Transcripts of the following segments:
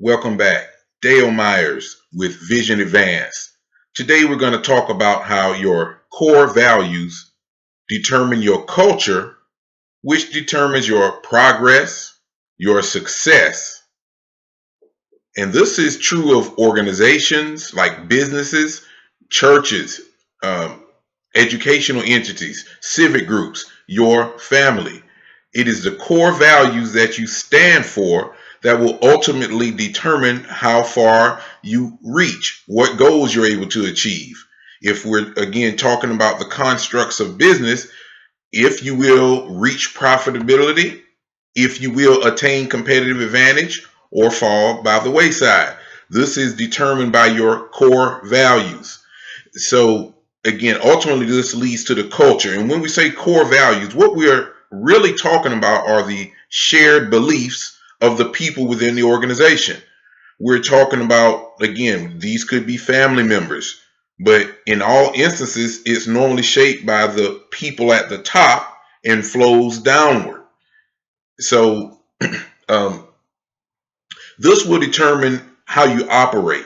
Welcome back. Dale Myers with Vision Advanced. Today we're going to talk about how your core values determine your culture, which determines your progress, your success. And this is true of organizations like businesses, churches, educational entities, civic groups, your family. It is the core values that you stand for that will ultimately determine how far you reach, what goals you're able to achieve. If we're again talking about the constructs of business, if you will reach profitability, if you will attain competitive advantage, or fall by the wayside. This is determined by your core values. So again, ultimately this leads to the culture. And when we say core values, what we're really talking about are the shared beliefs of the people within the organization. We're talking about, again, these could be family members, but in all instances, it's normally shaped by the people at the top and flows downward. So this will determine how you operate,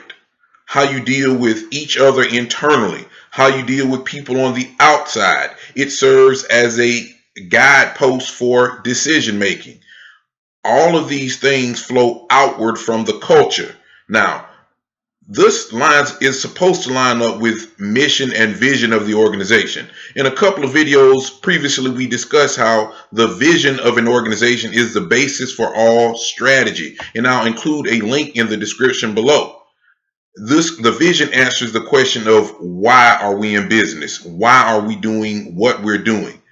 how you deal with each other internally, how you deal with people on the outside. It serves as a guidepost for decision making. All of these things flow outward from the culture. Now, this is supposed to line up with mission and vision of the organization. In a couple of videos previously, we discussed how the vision of an organization is the basis for all strategy. And I'll include a link in the description below. The vision answers the question of why are we in business? Why are we doing what we're doing?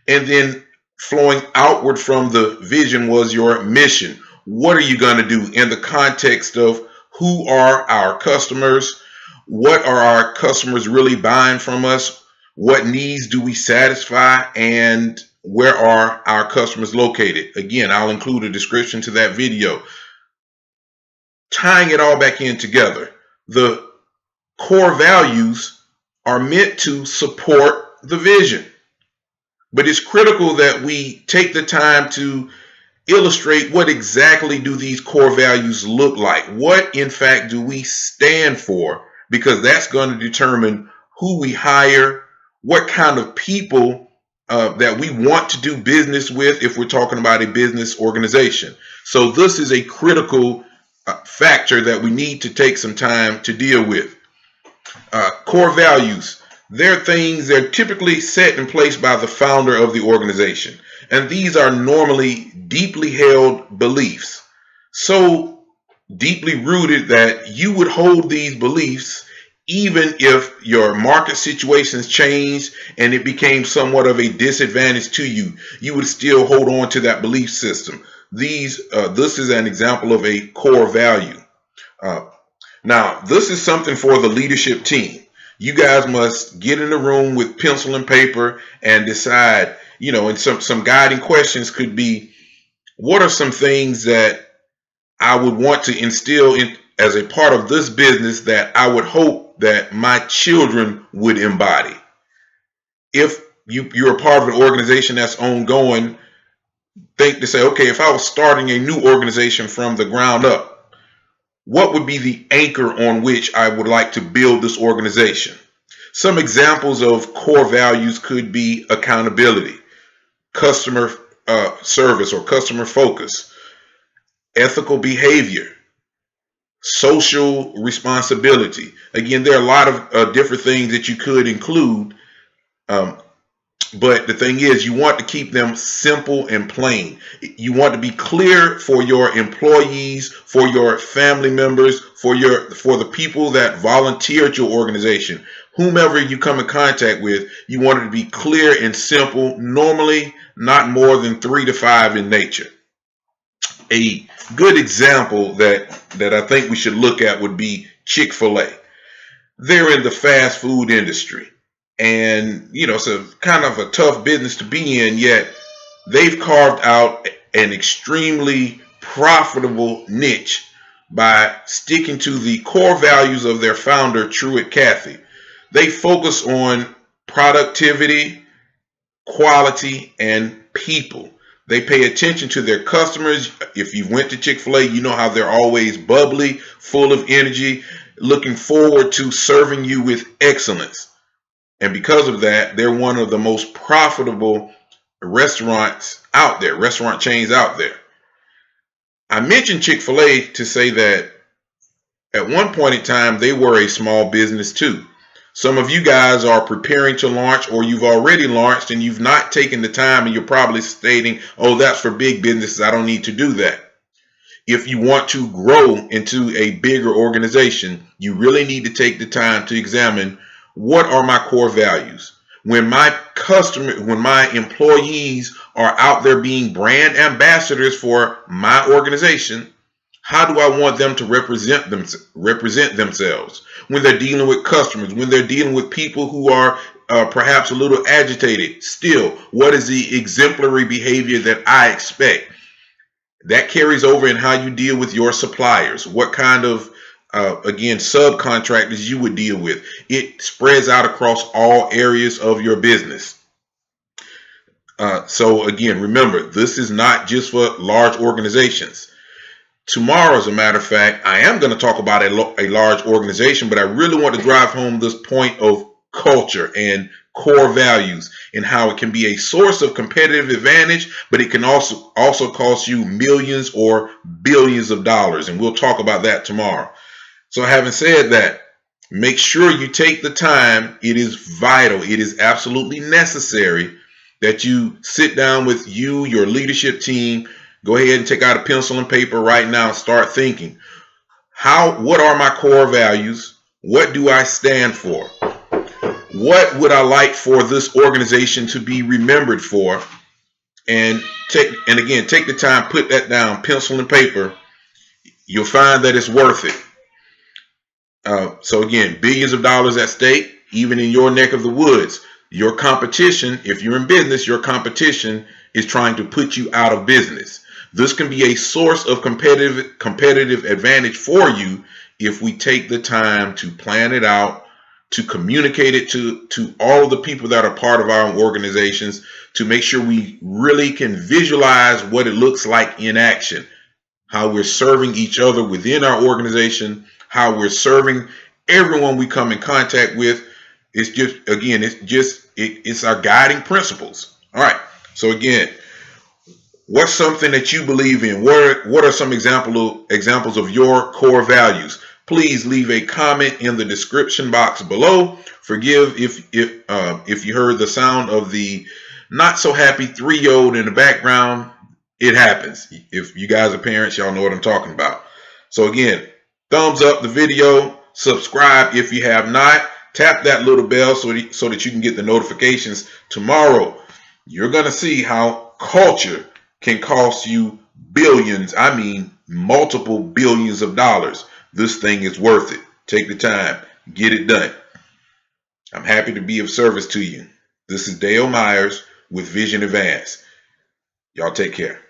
And then flowing outward from the vision was your mission. What are you going to do in the context of who are our customers? What are our customers really buying from us? What needs do we satisfy? And where are our customers located? Again, I'll include a description to that video. Tying it all back in together, the core values are meant to support the vision. But it's critical that we take the time to illustrate what exactly do these core values look like? What, in fact, do we stand for? Because that's going to determine who we hire, what kind of people that we want to do business with if we're talking about a business organization. So this is a critical factor that we need to take some time to deal with. Core values. They're things that are typically set in place by the founder of the organization. And these are normally deeply held beliefs. So deeply rooted that you would hold these beliefs even if your market situations changed and it became somewhat of a disadvantage to you. You would still hold on to that belief system. This is an example of a core value. Now, this is something for the leadership team. You guys must get in the room with pencil and paper and decide, and some guiding questions could be, what are some things that I would want to instill in as a part of this business that I would hope that my children would embody? If you're a part of an organization that's ongoing, think to say, okay, if I was starting a new organization from the ground up, what would be the anchor on which I would like to build this organization? Some examples of core values could be accountability, customer service or customer focus, ethical behavior, social responsibility. Again, there are a lot of different things that you could include. But the thing is, you want to keep them simple and plain. You want to be clear for your employees, for your family members, for the people that volunteer at your organization. Whomever you come in contact with, you want it to be clear and simple, normally not more than 3 to 5 in nature. A good example that I think we should look at would be Chick-fil-A. They're in the fast food industry. And, it's a kind of a tough business to be in, yet they've carved out an extremely profitable niche by sticking to the core values of their founder, Truett Cathy. They focus on productivity, quality, and people. They pay attention to their customers. If you went to Chick-fil-A, you know how they're always bubbly, full of energy, looking forward to serving you with excellence. And because of that, they're one of the most profitable restaurants out there, restaurant chains out there. I mentioned Chick-fil-A to say that at one point in time, they were a small business too. Some of you guys are preparing to launch, or you've already launched and you've not taken the time, and you're probably stating, oh, that's for big businesses, I don't need to do that. If you want to grow into a bigger organization, you really need to take the time to examine, what are my core values? When my employees are out there being brand ambassadors for my organization, how do I want them to represent themselves? When they're dealing with customers, when they're dealing with people who are perhaps a little agitated, still, what is the exemplary behavior that I expect? That carries over in how you deal with your suppliers. What kind of, again, subcontractors you would deal with. It spreads out across all areas of your business. So again, remember, this is not just for large organizations. Tomorrow, as a matter of fact, I am going to talk about a large organization, but I really want to drive home this point of culture and core values, and how it can be a source of competitive advantage, but it can also cost you millions or billions of dollars. And we'll talk about that tomorrow. So having said that, make sure you take the time. It is vital. It is absolutely necessary that you sit down with your leadership team. Go ahead and take out a pencil and paper right now and start thinking, what are my core values? What do I stand for? What would I like for this organization to be remembered for? And again, take the time, put that down, pencil and paper. You'll find that it's worth it. So again, billions of dollars at stake, even in your neck of the woods. Your competition, if you're in business, your competition is trying to put you out of business. This can be a source of competitive advantage for you if we take the time to plan it out, to communicate it to all of the people that are part of our organizations, to make sure we really can visualize what it looks like in action, how we're serving each other within our organization, how we're serving everyone we come in contact with. It's just, again, it's our guiding principles. All right. So again, what's something that you believe in? What are some examples of your core values? Please leave a comment in the description box below. Forgive if you heard the sound of the not so happy 3-year-old in the background. It happens. If you guys are parents, y'all know what I'm talking about. So again, thumbs up the video, subscribe if you have not, tap that little bell so that you can get the notifications. Tomorrow, you're going to see how culture can cost you billions, I mean multiple billions of dollars. This thing is worth it. Take the time, get it done. I'm happy to be of service to you. This is Dale Myers with Vision Advance. Y'all take care.